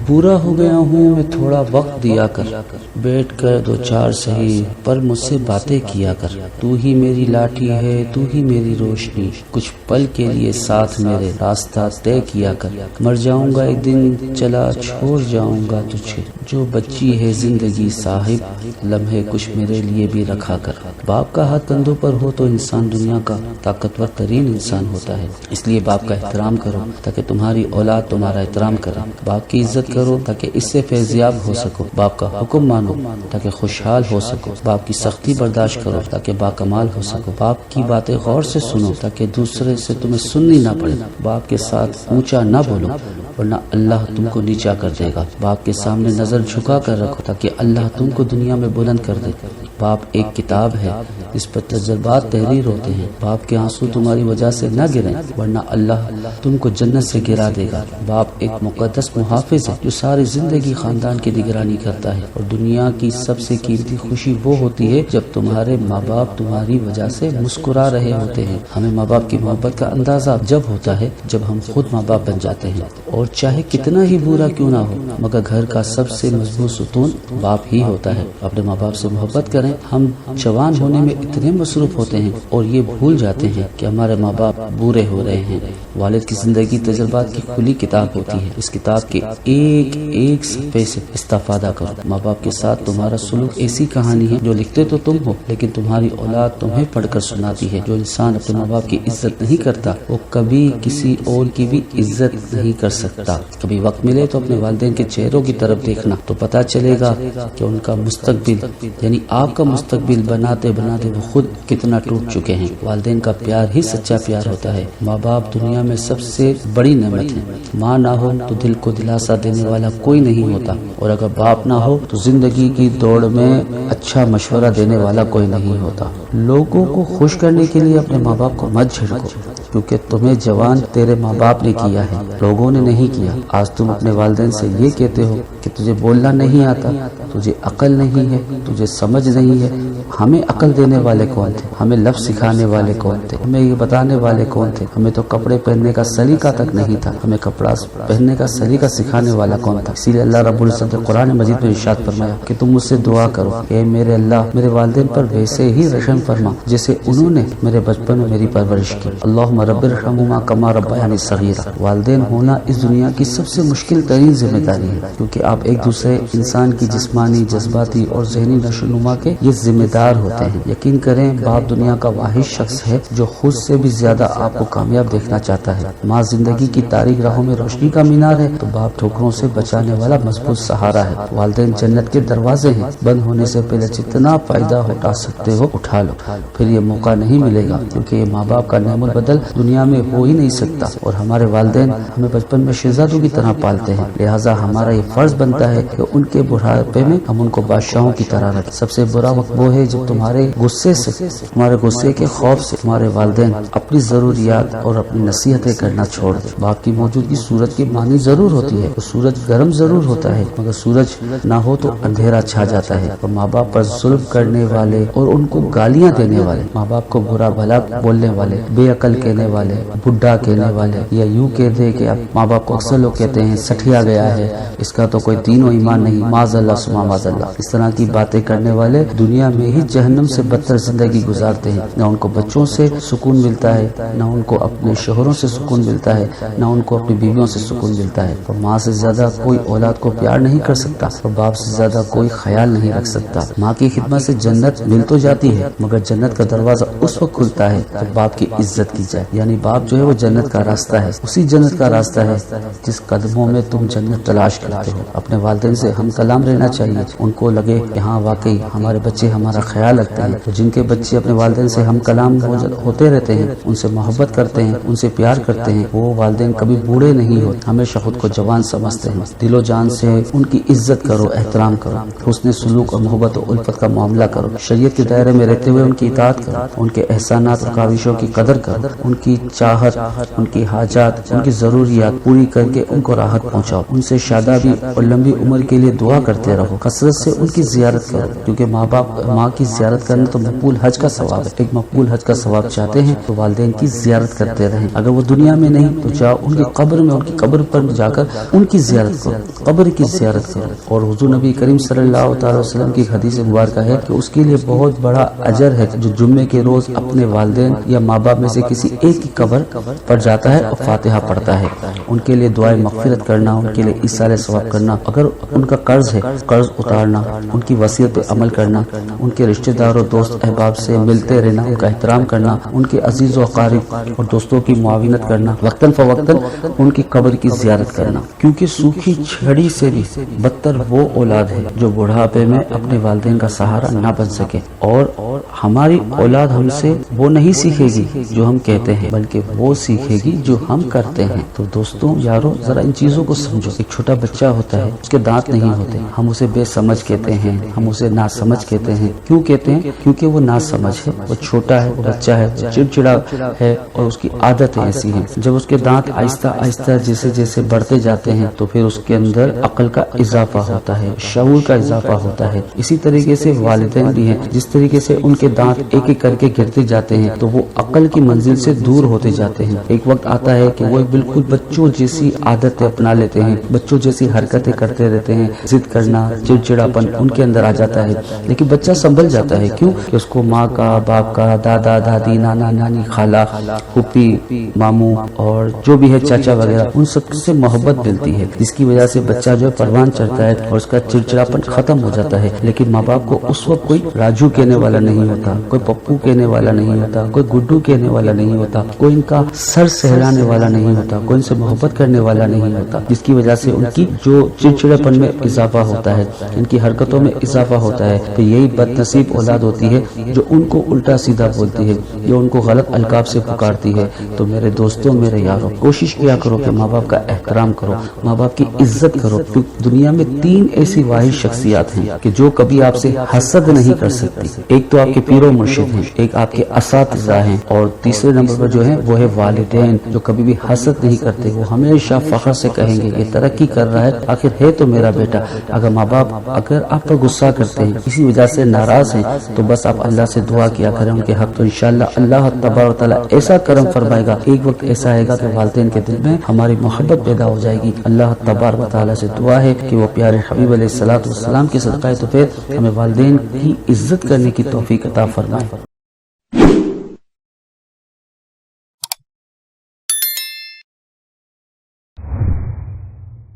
بورا ہو گیا ہوں میں تھوڑا وقت دیا کر، بیٹھ کر دو چار سہی پر مجھ سے باتیں کیا کر۔ تو ہی میری لاٹھی ہے، تو ہی میری روشنی، کچھ پل کے لیے ساتھ میرے راستہ طے کیا کر۔ مر جاؤں گا ایک دن، چلا چھوڑ جاؤں گا تجھے، جو بچی ہے زندگی صاحب، لمحے کچھ میرے لیے بھی رکھا کر۔ باپ کا ہاتھ کندھوں پر ہو تو انسان دنیا کا طاقتور ترین انسان ہوتا ہے، اس لیے باپ کا احترام کرو تاکہ تمہاری اولاد تمہارا احترام کرے۔ باپ کی عزت کرو تاکہ اس سے فیضیاب ہو سکو۔ باپ کا حکم مانو تاکہ خوشحال ہو سکو۔ باپ کی سختی برداشت کرو تاکہ باکمال ہو سکو۔ باپ کی باتیں غور سے سنو تاکہ دوسرے سے تمہیں سننی نہ پڑے۔ باپ کے ساتھ اونچا نہ بولو ورنہ اللہ تم کو نیچا کر دے گا۔ باپ کے سامنے نظر جھکا کر رکھو تاکہ اللہ تم کو دنیا میں بلند کر دے۔ باپ ایک کتاب ہے جس پر تجربات تحریر ہوتے ہیں۔ باپ کے آنسو تمہاری وجہ سے نہ گریں ورنہ اللہ تم کو جنت سے گرا دے گا۔ باپ ایک مقدس محافظ ہے جو ساری زندگی خاندان کی نگرانی کرتا ہے، اور دنیا کی سب سے قیمتی خوشی وہ ہوتی ہے جب تمہارے ماں باپ تمہاری وجہ سے مسکرا رہے ہوتے ہیں۔ ہمیں ماں باپ کی محبت کا اندازہ جب ہوتا ہے جب ہم خود ماں باپ بن جاتے ہیں، اور چاہے کتنا ہی برا کیوں نہ ہو مگر گھر کا سب سے مضبوط ستون باپ ہی ہوتا ہے۔ اپنے ماں باپ سے محبت کریں۔ ہم جوان ہونے میں اتنے مصروف ہوتے ہیں اور یہ بھول جاتے ہیں کہ ہمارے ماں باپ بوڑھے ہو رہے ہیں۔ والد کی زندگی تجربات کی کھلی کتاب ہوتی ہے، اس کتاب کے ایک ایک صفحے سے استفادہ کرو۔ ماں باپ کے ساتھ تمہارا سلوک ایسی کہانی ہے جو لکھتے تو تم ہو لیکن تمہاری اولاد تمہیں پڑھ کر سناتی ہے۔ جو انسان اپنے ماں باپ کی عزت نہیں کرتا وہ کبھی کسی اور کی بھی عزت نہیں کر سکتا۔ کبھی وقت ملے تو اپنے والدین کے چہروں کی طرف دیکھنا تو پتہ چلے گا کہ ان کا مستقبل یعنی آپ کا مستقبل بناتے بناتے وہ خود کتنا ٹوٹ چکے ہیں۔ والدین کا پیار ہی سچا پیار ہوتا ہے۔ ماں باپ دنیا میں سب سے بڑی نعمت ہے۔ ماں نہ ہو تو دل کو دلاسا دینے والا کوئی نہیں ہوتا، اور اگر باپ نہ ہو تو زندگی کی دوڑ میں اچھا مشورہ دینے والا کوئی نہیں ہوتا۔ لوگوں کو خوش کرنے کے لیے اپنے ماں باپ کو مت جھڑکو، کیونکہ تمہیں جوان تیرے ماں باپ نے کیا ہے، لوگوں نے نہیں کیا۔ آج تم اپنے والدین سے یہ کہتے ہو کہ تجھے بولنا نہیں آتا، تجھے عقل نہیں ہے، تجھے سمجھ نہیں ہے۔ ہمیں عقل دینے والے کون تھے؟ ہمیں لفظ سکھانے والے کون تھے؟ ہمیں یہ بتانے والے کون تھے؟ ہمیں تو کپڑے پہننے کا سلیقہ تک نہیں تھا، ہمیں کپڑا پہننے کا سلیقہ سکھانے والا کون تھا؟ اسی لیے اللہ رب العزت نے قرآن مجید میں ارشاد فرمایا کہ تم مجھ سے دعا کرو کہ میرے اللہ میرے والدین پر ویسے ہی رحم فرما جیسے انہوں نے میرے بچپن میں میری پرورش کی۔ اللہم رب ارحمہما کما ربیانی صغیرا۔ والدین ہونا اس دنیا کی سب سے مشکل ترین ذمہ داری ہے، کیونکہ آپ ایک دوسرے انسان کی جسمانی، جذباتی اور ذہنی نشو و نما کے یہ ذمہ دار ہوتے ہیں۔ یقین کریں باپ دنیا کا واحد شخص ہے جو خود سے بھی زیادہ آپ کو کامیاب دیکھنا چاہتا ہے۔ ماں زندگی کی تاریک راہوں میں روشنی کا مینار ہے تو باپ ٹھوکروں سے بچانے والا مضبوط سہارا ہے۔ والدین جنت کے دروازے ہیں، بند ہونے سے پہلے جتنا فائدہ اٹھا سکتے ہو اٹھا لو، پھر یہ موقع نہیں ملے گا، کیونکہ یہ ماں باپ کا نعم البدل دنیا میں ہو ہی نہیں سکتا، اور ہمارے والدین ہمیں بچپن میں شہزادوں کی طرح پالتے ہیں، لہٰذا ہمارا یہ فرض بنتا ہے کہ ان کے بڑھاپے میں ہم ان کو بادشاہوں کی طرح رکھیں۔ سب سے برا وقت وہ ہے جب تمہارے غصے کے خوف سے تمہارے والدین اپنی ضروریات اور اپنی نصیحتیں کرنا چھوڑ دیں۔ باپ کی موجودگی سورج کی مانی ضرور ہوتی ہے، سورج گرم ضرور ہوتا ہے، مگر سورج نہ ہو تو اندھیرا چھا جاتا ہے۔ اور ماں باپ پر ظلم کرنے والے اور ان کو گالیاں دینے والے، ماں باپ کو برا بھلا بولنے والے، بے عقل کہنے والے، بڈھا کہنے والے، یا یوں کہہ دے کہ اب ماں باپ کو اکثر لوگ کہتے ہیں سٹھیا گیا ہے، اس کا تو کوئی دین و ایمان نہیں، معاذ اللہ سما معاذ اللہ۔ اس طرح کی باتیں کرنے والے دنیا میں ہی جہنم سے بدتر زندگی گزارتے ہیں۔ نہ ان کو بچوں سے سکون ملتا ہے، نہ ان کو اپنے شوہروں سے سکون ملتا ہے، نہ ان کو اپنی بیویوں سے سکون ملتا ہے۔ اور ماں سے زیادہ کوئی اولاد کو پیار نہیں کر سکتا، اور باپ سے زیادہ کوئی خیال نہیں رکھ سکتا۔ ماں کی خدمت سے جنت مل تو جاتی ہے، مگر جنت کا دروازہ اس وقت کھلتا ہے جب باپ کی عزت کی جائے، یعنی باپ جو ہے وہ جنت کا راستہ ہے، اسی جنت کا راستہ ہے جس قدموں میں تم جنت تلاش کرتے ہو۔ اپنے والدین سے ہم کلام رہنا چاہیے، ان کو لگے کہ ہاں واقعی ہمارے بچے ہمارا خیال رکھتے ہیں۔ تو جن کے بچے اپنے والدین سے ہم کلام ہوتے رہتے ہیں، ان سے محبت کرتے ہیں، ان سے پیار کرتے ہیں، وہ والدین کبھی بوڑھے نہیں ہوتے، ہمیشہ خود کو جوان سمجھتے ہیں۔ دل و جان سے ان کی عزت کرو، احترام کرو، حسن سلوک اور محبت و الفت کا معاملہ کرو، شریعت کے دائرے میں رہتے ہوئے ان کی اطاعت کرو، ان کے احسانات اور کاوشوں کی قدر کرو، ان ان کی چاہت، ان کی حاجات، ان کی ضروریات پوری کر کے ان کو راحت پہنچاؤ، ان سے شادابی اور لمبی عمر کے لیے دعا کرتے رہو، کثرت سے ان کی زیارت کرو، کیونکہ ماں کی زیارت کرنا تو مقبول حج کا ثواب ہے۔ ایک مقبول حج کا ثواب چاہتے ہیں تو والدین کی زیارت کرتے رہیں، اگر وہ دنیا میں نہیں تو جاؤ ان کی قبر میں، ان کی قبر پر جا کر ان کی زیارت کرو، قبر کی زیارت کرو۔ اور حضور نبی کریم صلی اللہ تعالی وسلم کی حدیث مبارکہ ہے کہ اس کے لیے بہت بڑا اجر ہے جو جمعے کے روز اپنے والدین یا ماں باپ میں سے کسی ایک کی قبر پر جاتا ہے اور فاتحہ پڑھتا ہے، ان کے لیے دعائیں مغفرت کرنا، ان کے لیے ایصال ثواب کرنا، اگر ان کا قرض ہے قرض اتارنا، ان کی وصیت پہ عمل کرنا، ان کے رشتہ داروں دوست احباب سے ملتے رہنا، ان کا احترام کرنا، ان کے عزیز و اقارب اور دوستوں کی معاونت کرنا، وقتاً فوقتاً ان کی قبر کی زیارت کرنا، کیونکہ سوکھی چھڑی سے بھی بدتر وہ اولاد ہے جو بڑھاپے میں اپنے والدین کا سہارا نہ بن سکے۔ اور ہماری اولاد ہم سے وہ نہیں سیکھے گی جو ہم کہتے ہیں، بلکہ وہ سیکھے گی جو ہم کرتے ہیں۔ تو دوستوں یارو ذرا ان چیزوں کو سمجھو۔ ایک چھوٹا بچہ ہوتا ہے، اس کے دانت نہیں ہوتے، ہم اسے بے سمجھ کہتے ہیں، ہم اسے ناسمجھ کہتے ہیں۔ کیوں کہتے ہیں؟ کیونکہ وہ ناسمجھ ہے، وہ چھوٹا ہے، وہ بچہ ہے، وہ چڑچڑا ہے اور اس کی عادتیں ایسی ہیں۔ جب اس کے دانت آہستہ آہستہ جیسے جیسے بڑھتے جاتے ہیں تو پھر اس کے اندر عقل کا اضافہ ہوتا ہے، شعور کا اضافہ ہوتا ہے۔ اسی طریقے سے والدین بھی ہیں، جس طریقے سے ان کے دانت ایک ایک کر کے گرتے جاتے ہیں تو وہ عقل کی منزل سے دور ہوتے جاتے ہیں۔ ایک وقت آتا ہے کہ وہ بالکل بچوں جیسی عادتیں اپنا لیتے ہیں، بچوں جیسی حرکتیں کرتے رہتے ہیں، ضد کرنا، چڑچڑاپن ان کے اندر آ جاتا ہے۔ لیکن بچہ سنبھل جاتا ہے، کیوں کہ اس کو ماں کا، باپ کا، دادا دادی، نانا نانی، خالہ پھوپھی، ماموں اور جو بھی ہے چاچا وغیرہ، ان سب سے محبت ملتی ہے، جس کی وجہ سے بچہ جو ہے پروان چڑھتا ہے اور اس کا چڑچڑاپن ختم ہو جاتا ہے۔ لیکن ماں باپ کو اس وقت کوئی راجو کہنے والا نہیں ہوتا، کوئی پپو کہنے والا نہیں ہوتا، کوئی گڈو کہنے والا نہیں ہوتا، کوئی ان کا سر سہلانے والا نہیں ہوتا، کوئی ان سے محبت کرنے والا نہیں ہوتا، جس کی وجہ سے ان کی جو چڑچڑاپن میں اضافہ ہوتا ہے، ان کی حرکتوں میں اضافہ ہوتا ہے۔ تو یہی بد نصیب اولاد ہوتی ہے جو ان کو الٹا سیدھا بولتی ہے یا ان کو غلط القاب سے پکارتی ہے۔ تو میرے دوستوں، میرے یاروں، کوشش کیا کرو کہ ماں باپ کا احترام کرو، ماں باپ کی عزت کرو، کیونکہ دنیا میں 3 ایسی واحد شخصیات ہیں کہ جو کبھی آپ سے حسد نہیں کر سکتی۔ ایک تو آپ کے پیر و مرشد ہیں، ایک آپ کے اساتذہ ہیں، اور تیسرے نمبر پر جو ہے وہ ہے والدین، جو کبھی بھی حسد نہیں کرتے، وہ ہمیشہ فخر سے کہیں گے یہ ترقی کر رہا ہے، آخر ہے تو میرا بیٹا۔ اگر ماں باپ اگر آپ پر غصہ کرتے ہیں، کسی وجہ سے ناراض ہیں، تو بس آپ اللہ سے دعا کیا کریں ان کے حق، تو انشاءاللہ اللہ تبارک و تعالی ایسا کرم فرمائے گا، ایک وقت ایسا آئے گا کہ والدین کے دل میں ہماری محبت پیدا ہو جائے گی۔ اللہ تبارک و تعالی سے دعا ہے کہ وہ پیارے حبیب علیہ الصلوۃ والسلام کے صدقہ تو پھر ہمیں والدین کی عزت کرنے کی توفیق عطا فرمائے۔